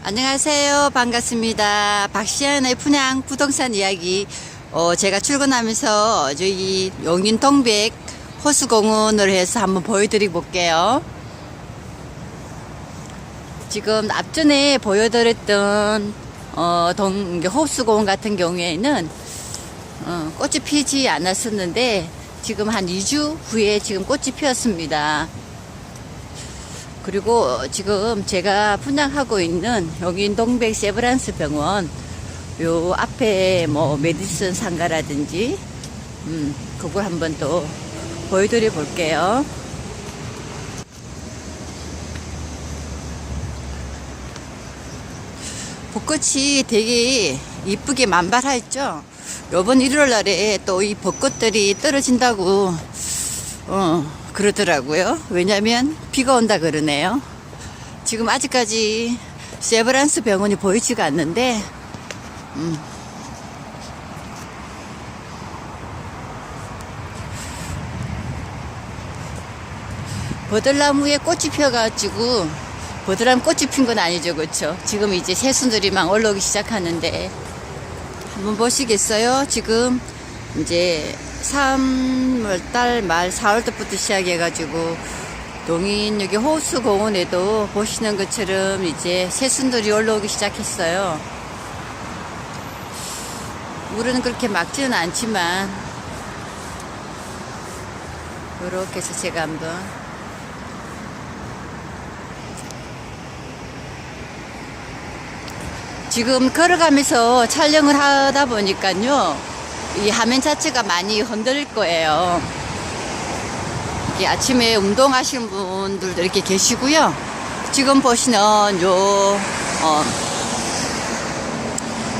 안녕하세요. 반갑습니다. 박시연의 분양 부동산 이야기. 제가 출근하면서 저기 용인 동백 호수공원으로 해서 한번 보여드리고 볼게요. 지금 앞전에 보여드렸던 호수공원 같은 경우에는 꽃이 피지 않았었는데 지금 한 2주 후에 지금 꽃이 피었습니다. 그리고 지금 제가 분양하고 있는 용인 동백 세브란스 병원 요 앞에 뭐 메디슨 상가라든지 그걸 한번 또 보여드려 볼게요. 벚꽃이 되게 이쁘게 만발하 있죠. 요번 일요일 날에 또 이 벚꽃들이 떨어진다고 그러더라고요. 왜냐면 비가 온다 그러네요. 지금 아직까지 세브란스 병원이 보이지가 않는데 버들나무에 꽃이 펴가지고 버들나무 꽃이 핀 건 아니죠, 그렇죠? 지금 이제 새순들이 막 올라오기 시작하는데 한번 보시겠어요? 지금 이제 3월달 말 4월달부터 시작해가지고 용인 여기 호수공원에도 보시는 것처럼 이제 새순들이 올라오기 시작했어요. 물은 그렇게 막지는 않지만 이렇게 해서 제가 한번 지금 걸어가면서 촬영을 하다 보니까요 이 화면 자체가 많이 흔들릴 거예요. 이게 아침에 운동하시는 분들도 이렇게 계시고요. 지금 보시는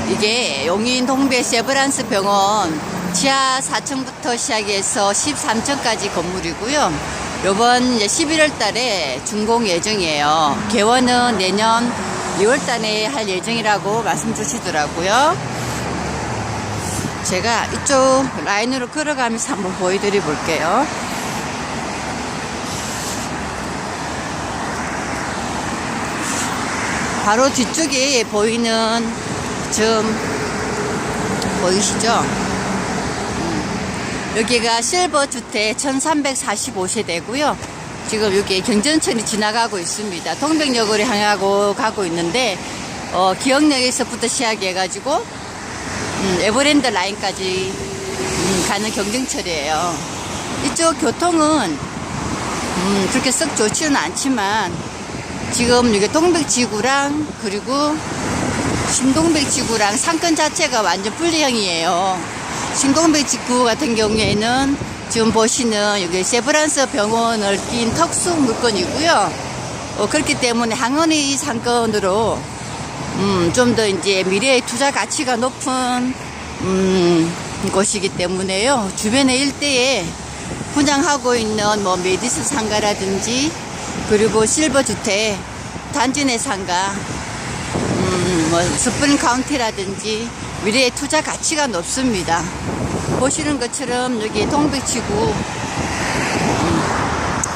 이게 용인 동백 세브란스 병원 지하 4층부터 시작해서 13층까지 건물이고요. 요번 11월 달에 준공 예정이에요. 개원은 내년 2월 달에 할 예정이라고 말씀 주시더라고요. 제가 이쪽 라인으로 걸어가면서 한번 보여드려 볼게요. 바로 뒤쪽에 보이는 보이시죠? 여기가 실버 주택 1345세대고요. 지금 여기 경전천이 지나가고 있습니다. 동백역으로 향하고 가고 있는데 기억역에서부터 시작해가지고 에버랜드 라인까지 가는 경정철이에요. 이쪽 교통은 그렇게 썩 좋지는 않지만 지금 이게 동백지구랑 그리고 신동백지구랑 상권 자체가 완전 분리형이에요. 신동백지구 같은 경우에는 지금 보시는 여기 세브란스 병원을 낀 특수 물건이고요. 그렇기 때문에 항원의 상권으로 좀 더 이제 미래의 투자 가치가 높은 곳이기 때문에요. 주변의 일대에 분양하고 있는 뭐 메디스 상가라든지 그리고 실버 주택, 단지 내 상가, 뭐 스프링 카운티라든지 미래의 투자 가치가 높습니다. 보시는 것처럼 여기 동백지구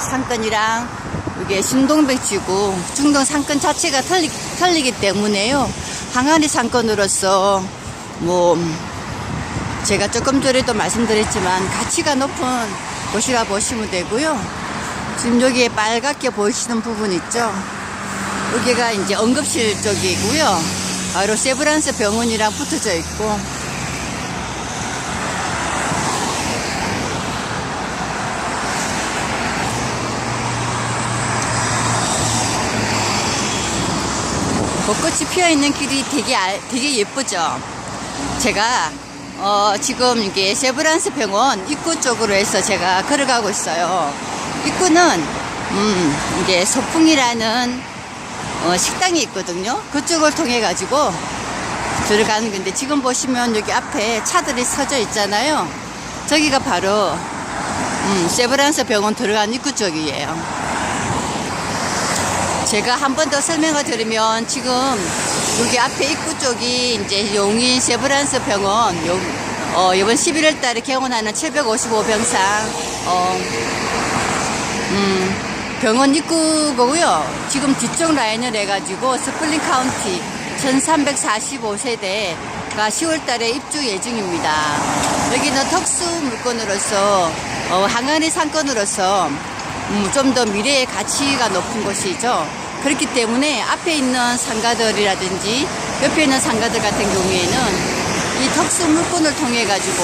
상권이랑 이게 신동백지구 중동 상권 자체가 틀리기 때문에요. 항아리 상권으로서 뭐 제가 조금 전에도 말씀드렸지만 가치가 높은 곳이라 보시면 되고요. 지금 여기에 빨갛게 보이시는 부분 있죠? 여기가 이제 응급실 쪽이고요. 바로 세브란스 병원이랑 붙어져 있고 벚꽃이 피어있는 길이 되게 예쁘죠. 제가 지금 이게 세브란스 병원 입구 쪽으로 해서 제가 걸어가고 있어요. 입구는 이제 소풍이라는 식당이 있거든요. 그쪽을 통해 가지고 들어가는 건데 지금 보시면 여기 앞에 차들이 서져 있잖아요. 저기가 바로 세브란스 병원 들어간 입구 쪽이에요. 제가 한 번 더 설명을 드리면 지금 여기 앞에 입구 쪽이 이제 용인 세브란스 병원 이번 11월 달에 개원하는 755병상 병원 입구고요. 지금 뒤쪽 라인을 해가지고 스플링 카운티 1345세대가 10월 달에 입주 예정입니다. 여기는 특수 물건으로서, 항아리 상권으로서, 좀 더 미래의 가치가 높은 곳이죠. 그렇기 때문에 앞에 있는 상가들이라든지 옆에 있는 상가들 같은 경우에는 이 특수 물건을 통해 가지고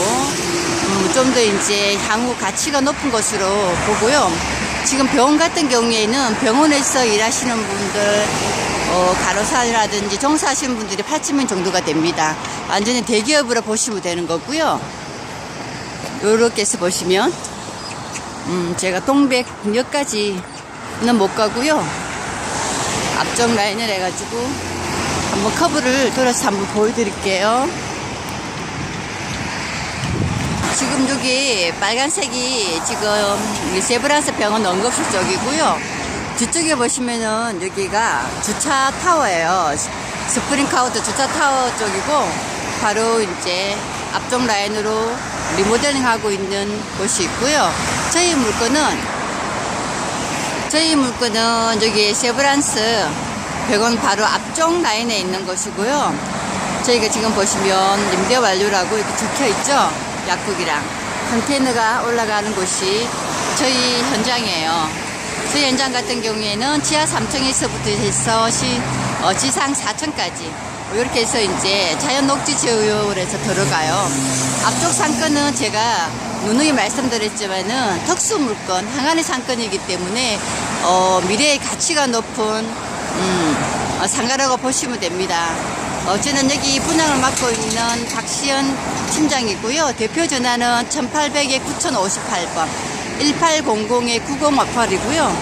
좀 더 이제 향후 가치가 높은 것으로 보고요. 지금 병원 같은 경우에는 병원에서 일하시는 분들, 간호사라든지 종사하시는 분들이 8,000명 정도가 됩니다. 완전히 대기업으로 보시면 되는 거고요. 요렇게 해서 보시면 제가 동백역까지는 못 가고요. 앞쪽 라인을 해가지고 한번 커브를 돌아서 한번 보여드릴게요. 지금 여기 빨간색이 지금 세브란스 병원 응급실 쪽이고요. 뒤쪽에 보시면은 여기가 주차 타워예요. 스프링 카운트 주차 타워 쪽이고, 바로 이제 앞쪽 라인으로 리모델링 하고 있는 곳이 있고요. 저희 물건은 여기 세브란스 병원 바로 앞쪽 라인에 있는 것이고요. 저희가 지금 보시면 임대 완료라고 이렇게 적혀 있죠. 약국이랑 컨테이너가 올라가는 곳이 저희 현장이에요. 저희 현장 같은 경우에는 지하 3층에서부터 해서 지상 4층까지 이렇게 해서 이제 자연 녹지 지역으로 해서 들어가요. 앞쪽 상권은 제가 누누이 말씀드렸지만은 특수 물건, 항아리 상권이기 때문에 미래의 가치가 높은 상가라고 보시면 됩니다. 저는 여기 분양을 맡고 있는 박시연 팀장이고요. 대표 전화는 1800에 9058번, 1800에 9058이고요.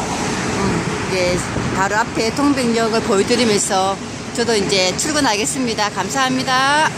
예, 바로 앞에 동백역을 보여드리면서 저도 이제 출근하겠습니다. 감사합니다.